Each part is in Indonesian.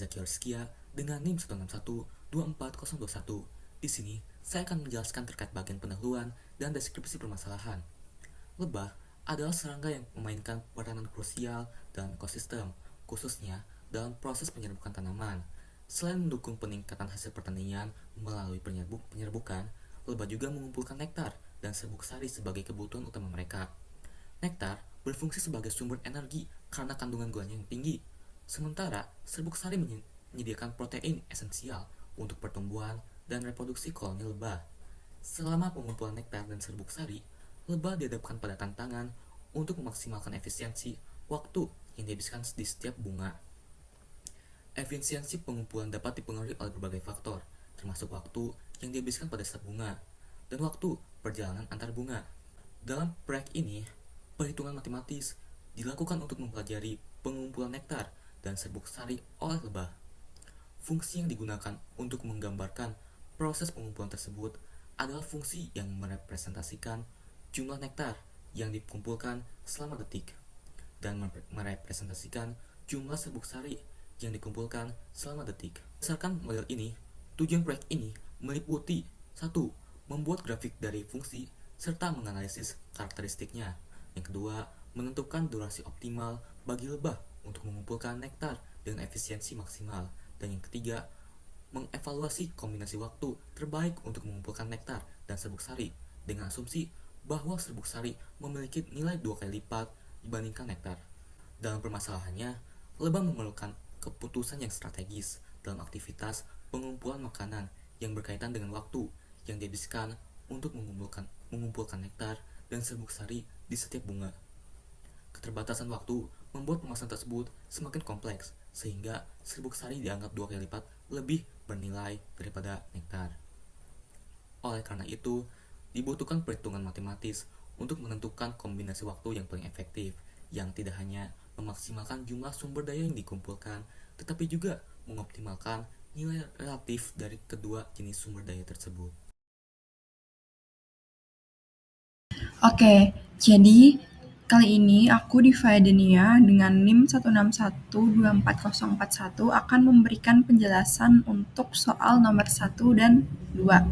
Zaki Rizkia dengan NIM 161-24021. Di sini, saya akan menjelaskan terkait bagian pendahuluan dan deskripsi permasalahan. Lebah adalah serangga yang memainkan peranan krusial dalam ekosistem, khususnya dalam proses penyerbukan tanaman. Selain mendukung peningkatan hasil pertanian melalui penyerbukan, lebah juga mengumpulkan nektar dan serbuk sari sebagai kebutuhan utama mereka. Nektar berfungsi sebagai sumber energi karena kandungan gulanya yang tinggi, sementara serbuk sari menyediakan protein esensial untuk pertumbuhan dan reproduksi koloni lebah. Selama pengumpulan nektar dan serbuk sari, lebah dihadapkan pada tantangan untuk memaksimalkan efisiensi waktu yang dihabiskan di setiap bunga. Efisiensi pengumpulan dapat dipengaruhi oleh berbagai faktor, termasuk waktu yang dihabiskan pada setiap bunga dan waktu perjalanan antar bunga. Dalam proyek ini, perhitungan matematis dilakukan untuk mempelajari pengumpulan nektar dan serbuk sari oleh lebah. Fungsi yang digunakan untuk menggambarkan proses pengumpulan tersebut adalah fungsi yang merepresentasikan jumlah nektar yang dikumpulkan selama detik dan merepresentasikan jumlah serbuk sari yang dikumpulkan selama detik. Berdasarkan model ini, tujuan proyek ini meliputi 1. Membuat grafik dari fungsi serta menganalisis karakteristiknya. Yang kedua, menentukan durasi optimal bagi lebah untuk mengumpulkan nektar dengan efisiensi maksimal. Dan yang ketiga, mengevaluasi kombinasi waktu terbaik untuk mengumpulkan nektar dan serbuk sari dengan asumsi bahwa serbuk sari memiliki nilai 2 kali lipat dibandingkan nektar. Dalam permasalahannya, lebah memerlukan keputusan yang strategis dalam aktivitas pengumpulan makanan yang berkaitan dengan waktu yang dihabiskan untuk mengumpulkan nektar dan serbuk sari di setiap bunga. Keterbatasan waktu membuat pemasaran tersebut semakin kompleks, sehingga serbuk sari dianggap 2 kali lipat lebih bernilai daripada nektar. Oleh karena itu, dibutuhkan perhitungan matematis untuk menentukan kombinasi waktu yang paling efektif, yang tidak hanya memaksimalkan jumlah sumber daya yang dikumpulkan, tetapi juga mengoptimalkan nilai relatif dari kedua jenis sumber daya tersebut. Oke, jadi kali ini aku di Faedenia dengan NIM 161-24041 akan memberikan penjelasan untuk soal nomor 1 dan 2.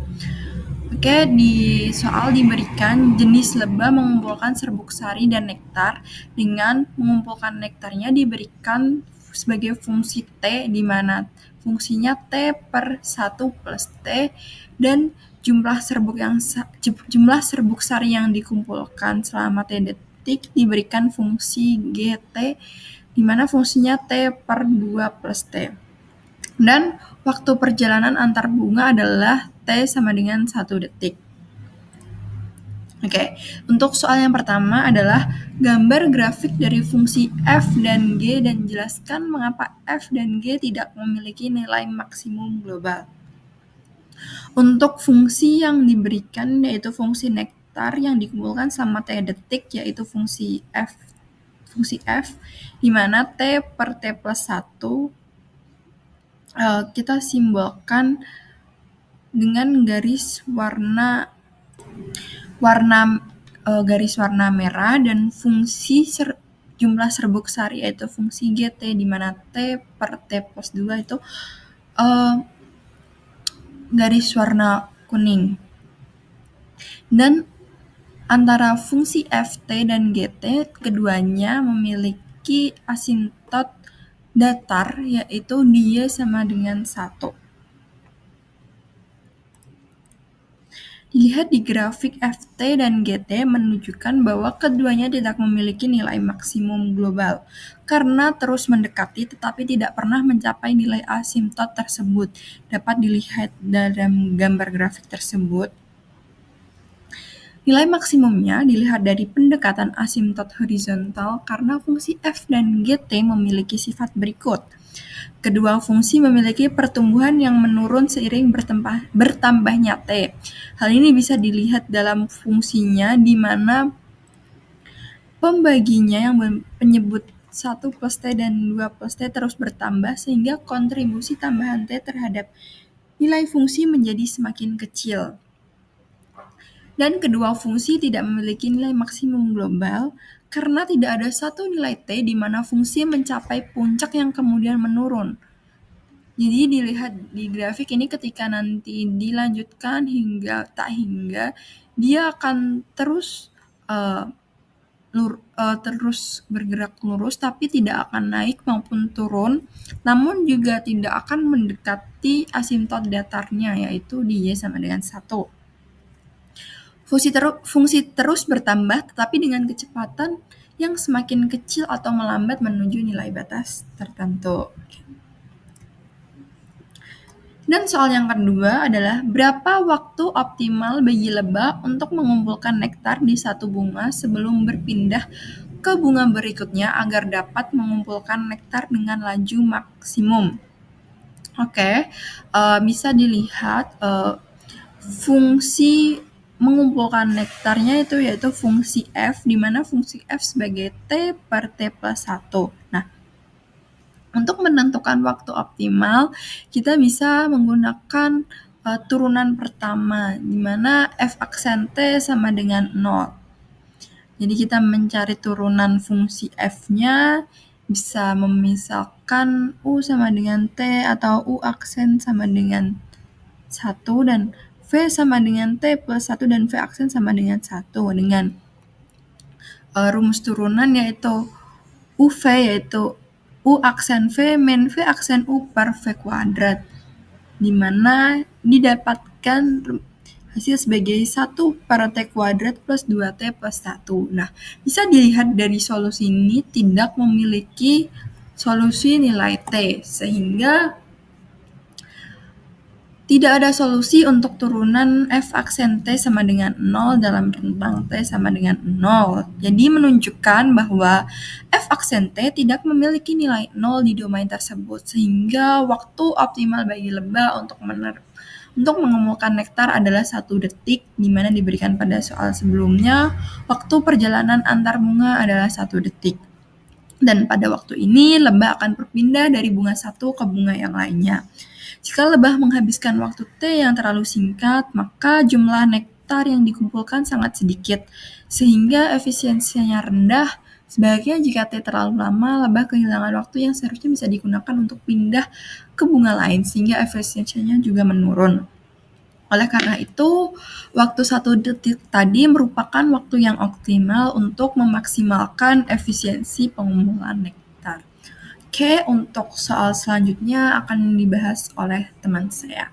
Oke, di soal diberikan jenis lebah mengumpulkan serbuk sari dan nektar dengan mengumpulkan nektarnya diberikan sebagai fungsi T di mana fungsinya T per 1 plus T dan jumlah serbuk sari yang dikumpulkan selama T detik diberikan fungsi GT di mana fungsinya T per 2 plus T. Dan waktu perjalanan antar bunga adalah T sama dengan 1 detik. Oke, untuk soal yang pertama adalah gambar grafik dari fungsi f dan g dan jelaskan mengapa f dan g tidak memiliki nilai maksimum global. Untuk fungsi yang diberikan yaitu fungsi nektar yang dikumpulkan selama T detik yaitu fungsi f di mana T per T plus 1 kita simbolkan dengan garis warna merah dan fungsi jumlah serbuk sari yaitu fungsi GT di mana T per T plus 2 itu garis warna kuning. Dan antara fungsi FT dan GT keduanya memiliki asimtot datar yaitu dia sama dengan 1. Dilihat di grafik FT dan GT menunjukkan bahwa keduanya tidak memiliki nilai maksimum global karena terus mendekati tetapi tidak pernah mencapai nilai asimtot tersebut. Dapat dilihat dalam gambar grafik tersebut. Nilai maksimumnya dilihat dari pendekatan asimtot horizontal karena fungsi f dan gt memiliki sifat berikut. Kedua fungsi memiliki pertumbuhan yang menurun seiring bertambahnya T. Hal ini bisa dilihat dalam fungsinya di mana pembaginya yang penyebut 1 plus T dan 2 plus T terus bertambah sehingga kontribusi tambahan T terhadap nilai fungsi menjadi semakin kecil. Dan kedua fungsi tidak memiliki nilai maksimum global karena tidak ada satu nilai T di mana fungsi mencapai puncak yang kemudian menurun. Jadi dilihat di grafik ini ketika nanti dilanjutkan hingga tak hingga, dia akan terus terus bergerak lurus tapi tidak akan naik maupun turun, namun juga tidak akan mendekati asimtot datarnya, yaitu di Y sama dengan 1. Fungsi terus bertambah tetapi dengan kecepatan yang semakin kecil atau melambat menuju nilai batas tertentu. Dan soal yang kedua adalah berapa waktu optimal bagi lebah untuk mengumpulkan nektar di satu bunga sebelum berpindah ke bunga berikutnya agar dapat mengumpulkan nektar dengan laju maksimum. Oke, bisa dilihat fungsi mengumpulkan nektarnya itu yaitu fungsi F, di mana fungsi F sebagai T per T plus 1. Nah, untuk menentukan waktu optimal, kita bisa menggunakan turunan pertama, di mana F aksen T sama dengan 0. Jadi kita mencari turunan fungsi F-nya, bisa memisalkan U sama dengan T atau U aksen sama dengan 1 dan V sama dengan T plus 1 dan V aksen sama dengan 1 dengan rumus turunan yaitu UV yaitu U aksen V min V aksen U per V kuadrat, di mana didapatkan hasil sebagai 1 per T kuadrat plus 2T plus 1. Nah, bisa dilihat dari solusi ini tidak memiliki solusi nilai T, sehingga tidak ada solusi untuk turunan F aksen T sama dengan 0 dalam rentang T sama dengan 0. Jadi menunjukkan bahwa F aksen T tidak memiliki nilai 0 di domain tersebut, sehingga waktu optimal bagi lebah untuk mengumpulkan nektar adalah 1 detik, di mana diberikan pada soal sebelumnya, waktu perjalanan antar bunga adalah 1 detik. Dan pada waktu ini, lebah akan berpindah dari bunga satu ke bunga yang lainnya. Jika lebah menghabiskan waktu T yang terlalu singkat, maka jumlah nektar yang dikumpulkan sangat sedikit, sehingga efisiensinya rendah. Sebaliknya, jika T terlalu lama, lebah kehilangan waktu yang seharusnya bisa digunakan untuk pindah ke bunga lain, sehingga efisiensinya juga menurun. Oleh karena itu, waktu 1 detik tadi merupakan waktu yang optimal untuk memaksimalkan efisiensi pengumpulan nektar. Oke, untuk soal selanjutnya akan dibahas oleh teman saya.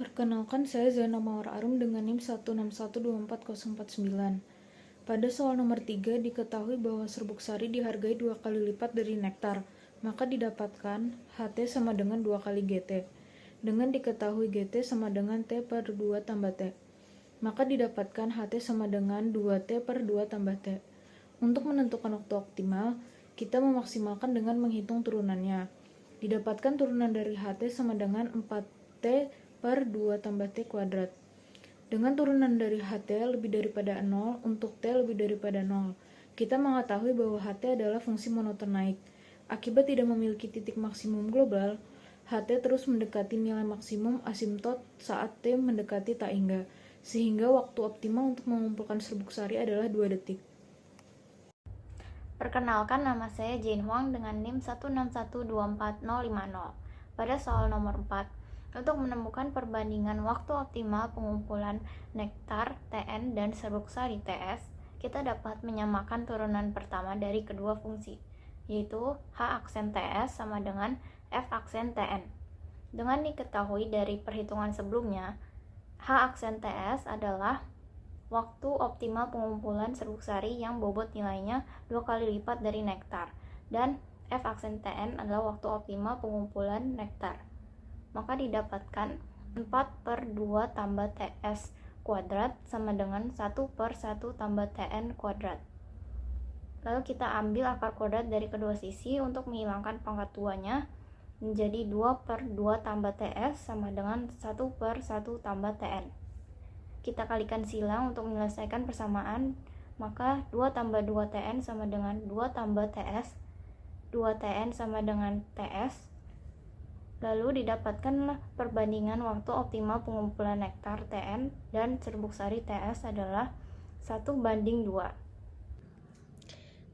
Perkenalkan, saya Zainal Mawar Arum dengan NIM 1612449. Pada soal nomor 3 diketahui bahwa serbuk sari dihargai 2 kali lipat dari nektar, maka didapatkan HT sama dengan 2 kali GT. Dengan diketahui GT sama dengan T per 2 tambah T, maka didapatkan HT sama dengan 2T per 2 tambah T. Untuk menentukan waktu optimal, kita memaksimalkan dengan menghitung turunannya. Didapatkan turunan dari HT sama dengan 4T per 2 tambah T kuadrat. Dengan turunan dari HT lebih daripada 0 untuk T lebih daripada 0, kita mengetahui bahwa HT adalah fungsi monoton naik. Akibat tidak memiliki titik maksimum global, HT terus mendekati nilai maksimum asimtot saat T mendekati tak hingga, sehingga waktu optimal untuk mengumpulkan serbuk sari adalah 2 detik. Perkenalkan, nama saya Jane Huang dengan NIM 1612450. Pada soal nomor 4, untuk menemukan perbandingan waktu optimal pengumpulan nektar TN dan serbuk sari TS, kita dapat menyamakan turunan pertama dari kedua fungsi, yaitu H aksen TS sama dengan F aksen TN. Dengan diketahui dari perhitungan sebelumnya, H aksen TS adalah waktu optimal pengumpulan serbuk sari yang bobot nilainya 2 kali lipat dari nektar, dan F aksen TN adalah waktu optimal pengumpulan nektar. Maka didapatkan 4 per 2 tambah TS kuadrat sama dengan 1 per 1 tambah TN kuadrat. Lalu kita ambil akar kuadrat dari kedua sisi untuk menghilangkan pangkat 2-nya, menjadi 2 per 2 tambah TS sama dengan 1 per 1 tambah TN. Kita kalikan silang untuk menyelesaikan persamaan, maka 2 tambah 2 TN sama dengan 2 tambah TS, 2 TN sama dengan TS. Lalu didapatkanlah perbandingan waktu optimal pengumpulan nektar TN dan serbuk sari TS adalah 1:2.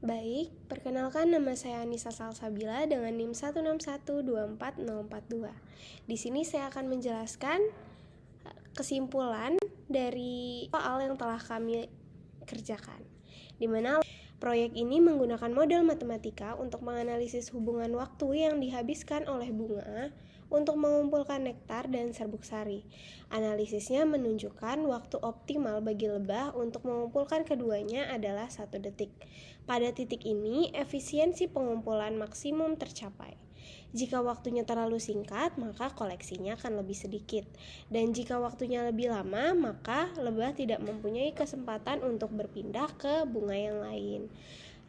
Baik, perkenalkan nama saya Anissa Salsabila dengan NIM 16124042. Di sini saya akan menjelaskan kesimpulan dari soal yang telah kami kerjakan, di mana proyek ini menggunakan model matematika untuk menganalisis hubungan waktu yang dihabiskan oleh bunga untuk mengumpulkan nektar dan serbuk sari. Analisisnya menunjukkan waktu optimal bagi lebah untuk mengumpulkan keduanya adalah 1 detik. Pada titik ini, efisiensi pengumpulan maksimum tercapai. Jika waktunya terlalu singkat, maka koleksinya akan lebih sedikit. Dan jika waktunya lebih lama, maka lebah tidak mempunyai kesempatan untuk berpindah ke bunga yang lain.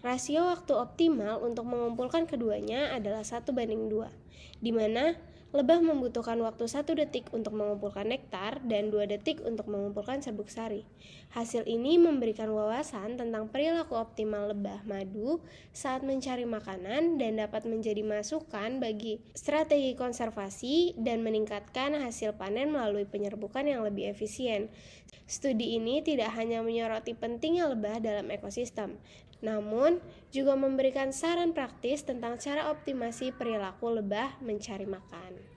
Rasio waktu optimal untuk mengumpulkan keduanya adalah 1:2, di mana lebah membutuhkan waktu 1 detik untuk mengumpulkan nektar dan 2 detik untuk mengumpulkan serbuk sari. Hasil ini memberikan wawasan tentang perilaku optimal lebah madu saat mencari makanan dan dapat menjadi masukan bagi strategi konservasi dan meningkatkan hasil panen melalui penyerbukan yang lebih efisien. Studi ini tidak hanya menyoroti pentingnya lebah dalam ekosistem, namun juga memberikan saran praktis tentang cara optimasi perilaku lebah mencari makan.